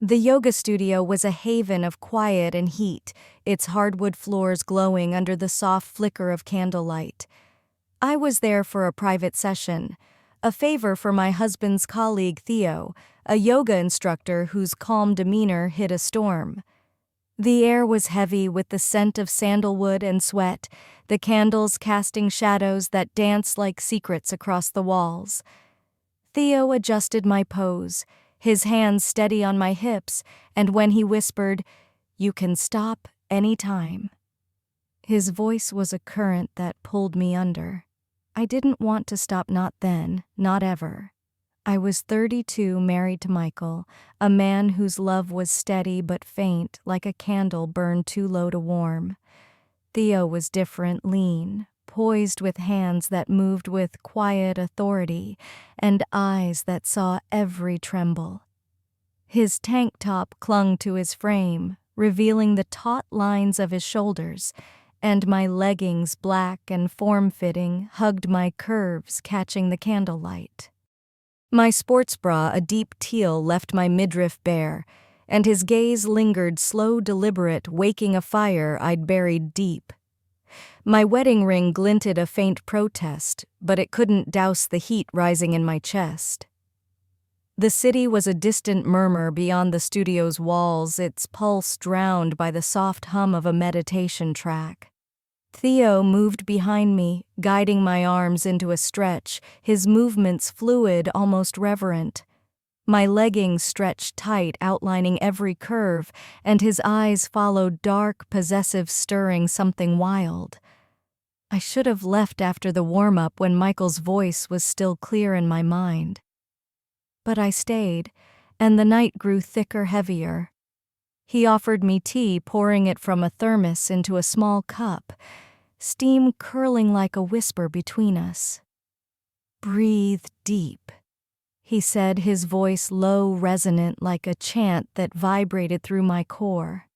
The yoga studio was a haven of quiet and heat, its hardwood floors glowing under the soft flicker of candlelight. I was there for a private session, a favor for my husband's colleague Theo, a yoga instructor whose calm demeanor hid a storm. The air was heavy with the scent of sandalwood and sweat, the candles casting shadows that danced like secrets across the walls. Theo adjusted my pose, his hands steady on my hips, and when he whispered, "You can stop any time," his voice was a current that pulled me under. I didn't want to stop, not then, not ever. I was 32, married to Michael, a man whose love was steady but faint, like a candle burned too low to warm. Theo was different, lean, poised with hands that moved with quiet authority and eyes that saw every tremble. His tank top clung to his frame, revealing the taut lines of his shoulders, and my leggings, black and form-fitting, hugged my curves, catching the candlelight. My sports bra, a deep teal, left my midriff bare, and his gaze lingered, slow, deliberate, waking a fire I'd buried deep. My wedding ring glinted a faint protest, but it couldn't douse the heat rising in my chest. The city was a distant murmur beyond the studio's walls, its pulse drowned by the soft hum of a meditation track. Theo moved behind me, guiding my arms into a stretch, his movements fluid, almost reverent. My leggings stretched tight, outlining every curve, and his eyes followed, dark, possessive, stirring something wild. I should have left after the warm-up when Michael's voice was still clear in my mind. But I stayed, and the night grew thicker, heavier. He offered me tea, pouring it from a thermos into a small cup, steam curling like a whisper between us. "Breathe deep," he said, his voice low, resonant like a chant that vibrated through my core.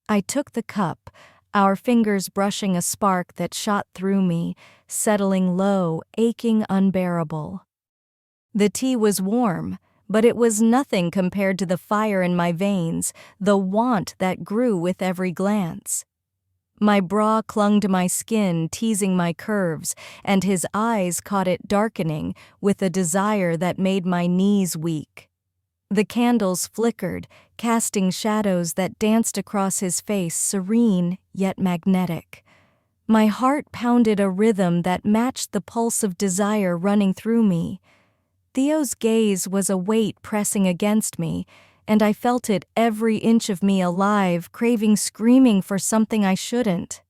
I took the cup, our fingers brushing a spark that shot through me, settling low, aching, unbearable. The tea was warm, but it was nothing compared to the fire in my veins, the want that grew with every glance. My bra clung to my skin, teasing my curves, and his eyes caught it, darkening with a desire that made my knees weak. The candles flickered, casting shadows that danced across his face, serene yet magnetic. My heart pounded a rhythm that matched the pulse of desire running through me. Theo's gaze was a weight pressing against me, and I felt it, every inch of me alive, craving, screaming for something I shouldn't.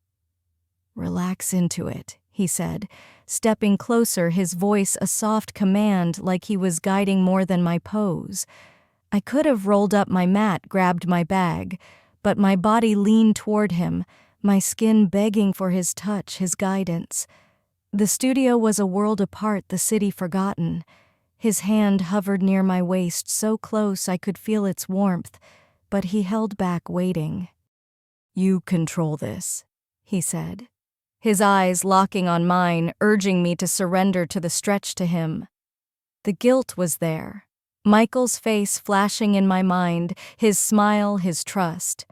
"Relax into it," he said, stepping closer, his voice a soft command like he was guiding more than my pose. I could have rolled up my mat, grabbed my bag, but my body leaned toward him, my skin begging for his touch, his guidance. The studio was a world apart, the city forgotten. His hand hovered near my waist, so close I could feel its warmth, but he held back, waiting. "You control this," he said, his eyes locking on mine, urging me to surrender to the stretch to him. The guilt was there, Michael's face flashing in my mind, his smile, his trust.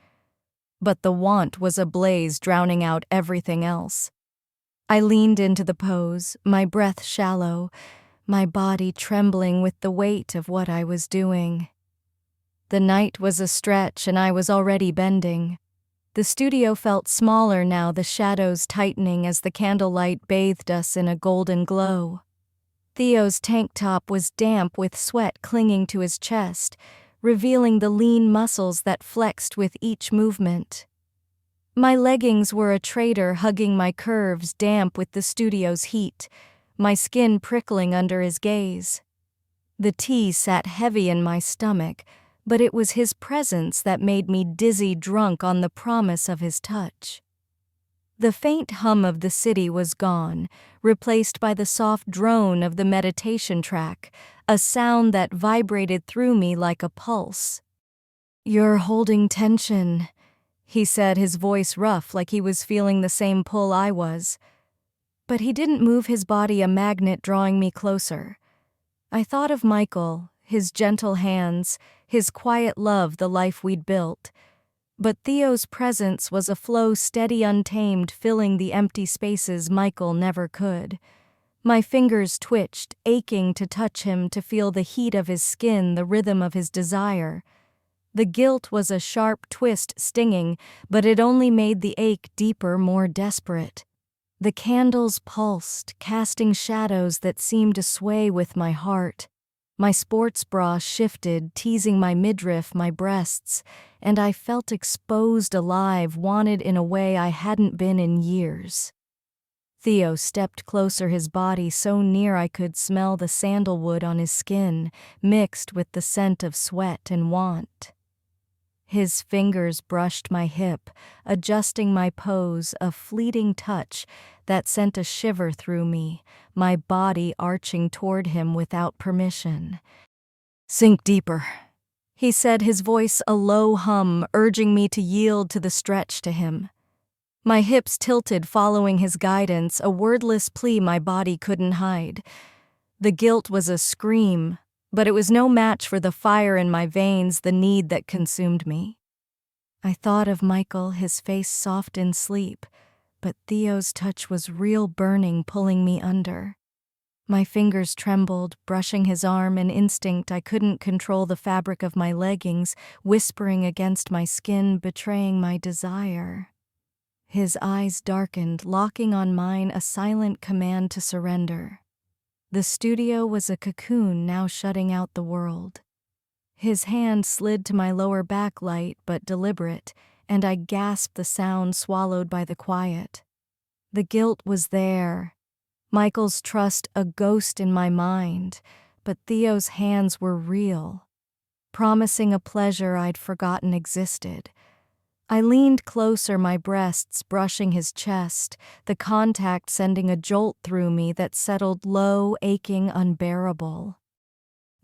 But the want was ablaze, drowning out everything else. I leaned into the pose, my breath shallow, my body trembling with the weight of what I was doing. The night was a stretch, and I was already bending. The studio felt smaller now, the shadows tightening as the candlelight bathed us in a golden glow. Theo's tank top was damp with sweat clinging to his chest, revealing the lean muscles that flexed with each movement. My leggings were a traitor, hugging my curves, damp with the studio's heat, my skin prickling under his gaze. The tea sat heavy in my stomach, but it was his presence that made me dizzy, drunk on the promise of his touch. The faint hum of the city was gone, replaced by the soft drone of the meditation track, a sound that vibrated through me like a pulse. "You're holding tension," he said, his voice rough, like he was feeling the same pull I was. But he didn't move, his body a magnet drawing me closer. I thought of Michael, his gentle hands, his quiet love, the life we'd built. But Theo's presence was a flow steady, untamed, filling the empty spaces Michael never could. My fingers twitched, aching to touch him, to feel the heat of his skin, the rhythm of his desire. The guilt was a sharp twist, stinging, but it only made the ache deeper, more desperate. The candles pulsed, casting shadows that seemed to sway with my heart. My sports bra shifted, teasing my midriff, my breasts, and I felt exposed, alive, wanted in a way I hadn't been in years. Theo stepped closer, his body so near I could smell the sandalwood on his skin, mixed with the scent of sweat and want. His fingers brushed my hip, adjusting my pose, a fleeting touch that sent a shiver through me, my body arching toward him without permission. "Sink deeper," he said, his voice a low hum, urging me to yield to the stretch to him. My hips tilted, following his guidance, a wordless plea my body couldn't hide. The guilt was a scream, but it was no match for the fire in my veins, the need that consumed me. I thought of Michael, his face soft in sleep, but Theo's touch was real, burning, pulling me under. My fingers trembled, brushing his arm, an instinct I couldn't control, the fabric of my leggings whispering against my skin, betraying my desire. His eyes darkened, locking on mine, a silent command to surrender. The studio was a cocoon, now shutting out the world. His hand slid to my lower back, light but deliberate, and I gasped, the sound swallowed by the quiet. The guilt was there, Michael's trust a ghost in my mind, but Theo's hands were real, promising a pleasure I'd forgotten existed. I leaned closer, my breasts brushing his chest, the contact sending a jolt through me that settled low, aching, unbearable.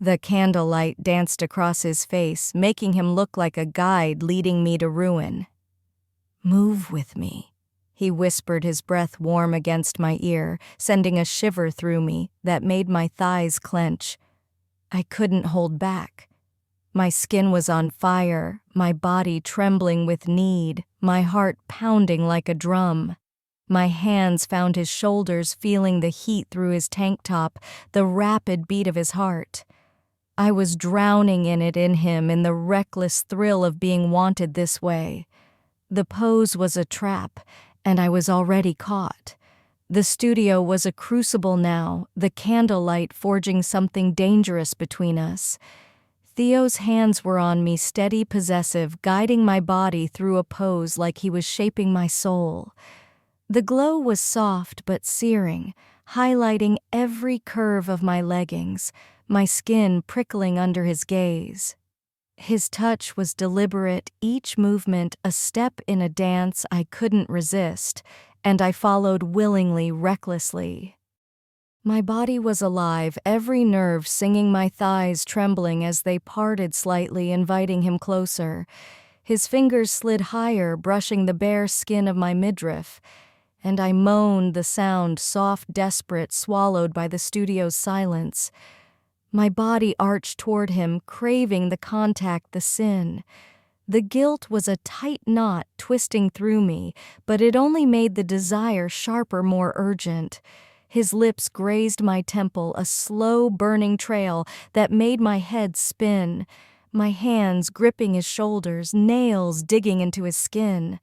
The candlelight danced across his face, making him look like a guide leading me to ruin. "Move with me," he whispered, his breath warm against my ear, sending a shiver through me that made my thighs clench. I couldn't hold back. My skin was on fire, my body trembling with need, my heart pounding like a drum. My hands found his shoulders, feeling the heat through his tank top, the rapid beat of his heart. I was drowning in it, in him, in the reckless thrill of being wanted this way. The pose was a trap, and I was already caught. The studio was a crucible now, the candlelight forging something dangerous between us. Theo's hands were on me, steady, possessive, guiding my body through a pose like he was shaping my soul. The glow was soft but searing, highlighting every curve of my leggings, my skin prickling under his gaze. His touch was deliberate, each movement a step in a dance I couldn't resist, and I followed willingly, recklessly. My body was alive, every nerve singing, my thighs trembling as they parted slightly, inviting him closer. His fingers slid higher, brushing the bare skin of my midriff, and I moaned, the sound soft, desperate, swallowed by the studio's silence. My body arched toward him, craving the contact, the sin. The guilt was a tight knot twisting through me, but it only made the desire sharper, more urgent. His lips grazed my temple, a slow burning trail that made my head spin, my hands gripping his shoulders, nails digging into his skin.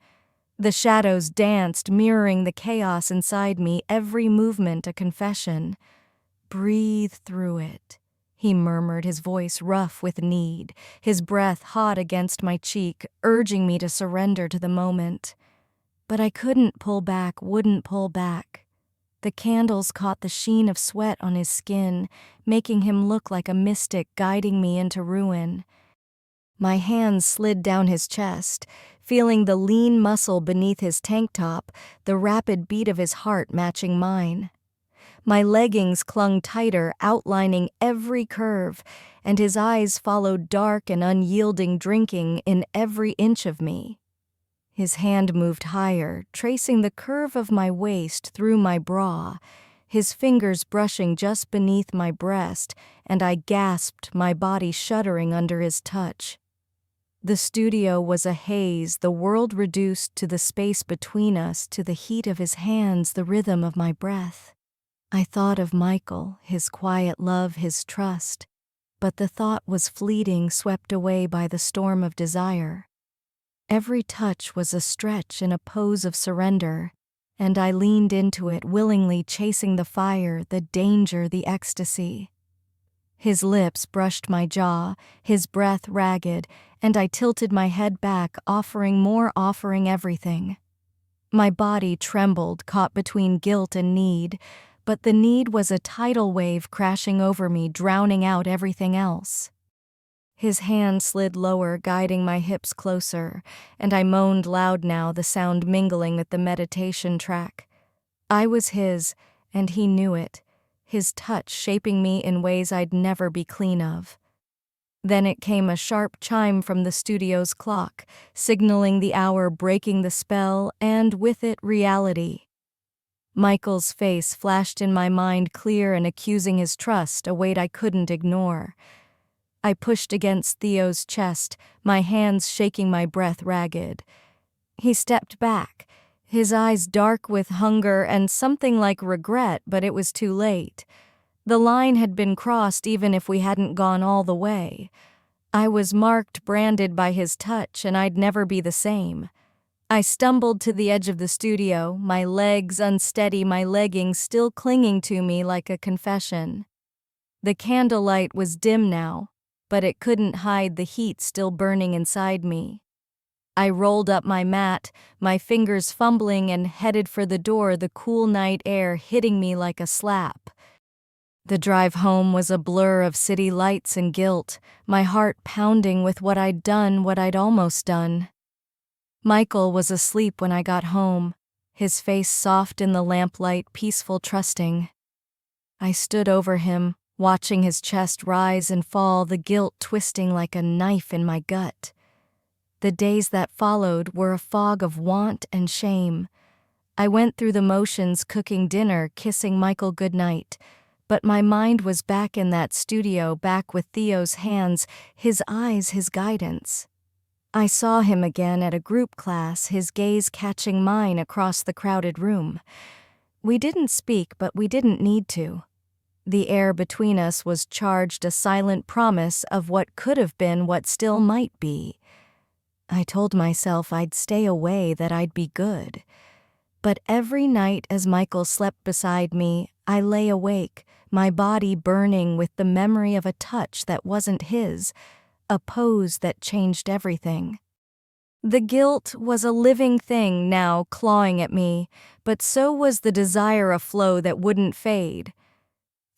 The shadows danced, mirroring the chaos inside me, every movement a confession. "Breathe through it," he murmured, his voice rough with need, his breath hot against my cheek, urging me to surrender to the moment. But I couldn't pull back, wouldn't pull back. The candles caught the sheen of sweat on his skin, making him look like a mystic guiding me into ruin. My hands slid down his chest, feeling the lean muscle beneath his tank top, the rapid beat of his heart matching mine. My leggings clung tighter, outlining every curve, and his eyes followed, dark and unyielding, drinking in every inch of me. His hand moved higher, tracing the curve of my waist through my bra, his fingers brushing just beneath my breast, and I gasped, my body shuddering under his touch. The studio was a haze, the world reduced to the space between us, to the heat of his hands, the rhythm of my breath. I thought of Michael, his quiet love, his trust, but the thought was fleeting, swept away by the storm of desire. Every touch was a stretch in a pose of surrender, and I leaned into it willingly, chasing the fire, the danger, the ecstasy. His lips brushed my jaw, his breath ragged, and I tilted my head back, offering more, offering everything. My body trembled, caught between guilt and need, but the need was a tidal wave crashing over me, drowning out everything else. His hand slid lower, guiding my hips closer, and I moaned loud now, the sound mingling with the meditation track. I was his, and he knew it, his touch shaping me in ways I'd never be clean of. Then it came, a sharp chime from the studio's clock, signaling the hour, breaking the spell, and with it, reality. Michael's face flashed in my mind, clear and accusing, his trust, a weight I couldn't ignore. I pushed against Theo's chest, my hands shaking, my breath ragged. He stepped back, his eyes dark with hunger and something like regret, but it was too late. The line had been crossed, even if we hadn't gone all the way. I was marked, branded by his touch, and I'd never be the same. I stumbled to the edge of the studio, my legs unsteady, my leggings still clinging to me like a confession. The candlelight was dim now, but it couldn't hide the heat still burning inside me. I rolled up my mat, my fingers fumbling, and headed for the door, the cool night air hitting me like a slap. The drive home was a blur of city lights and guilt, my heart pounding with what I'd done, what I'd almost done. Michael was asleep when I got home, his face soft in the lamplight, peaceful, trusting. I stood over him, watching his chest rise and fall, the guilt twisting like a knife in my gut. The days that followed were a fog of want and shame. I went through the motions, cooking dinner, kissing Michael goodnight, but my mind was back in that studio, back with Theo's hands, his eyes, his guidance. I saw him again at a group class, his gaze catching mine across the crowded room. We didn't speak, but we didn't need to. The air between us was charged, a silent promise of what could have been, what still might be. I told myself I'd stay away, that I'd be good. But every night as Michael slept beside me, I lay awake, my body burning with the memory of a touch that wasn't his, a pose that changed everything. The guilt was a living thing now, clawing at me, but so was the desire, a flow that wouldn't fade.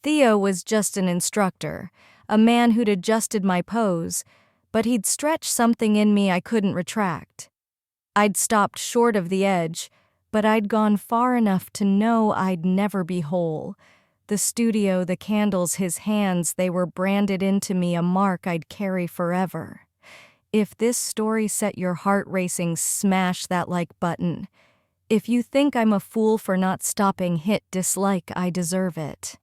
Theo was just an instructor, a man who'd adjusted my pose, but he'd stretched something in me I couldn't retract. I'd stopped short of the edge, but I'd gone far enough to know I'd never be whole. The studio, the candles, his hands, they were branded into me, a mark I'd carry forever. If this story set your heart racing, smash that like button. If you think I'm a fool for not stopping, hit dislike, I deserve it.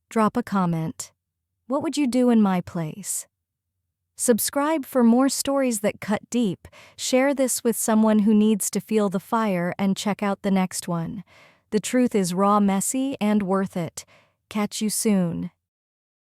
Drop a comment. What would you do in my place? Subscribe for more stories that cut deep. Share this with someone who needs to feel the fire, and check out the next one. The truth is raw, messy, and worth it. Catch you soon.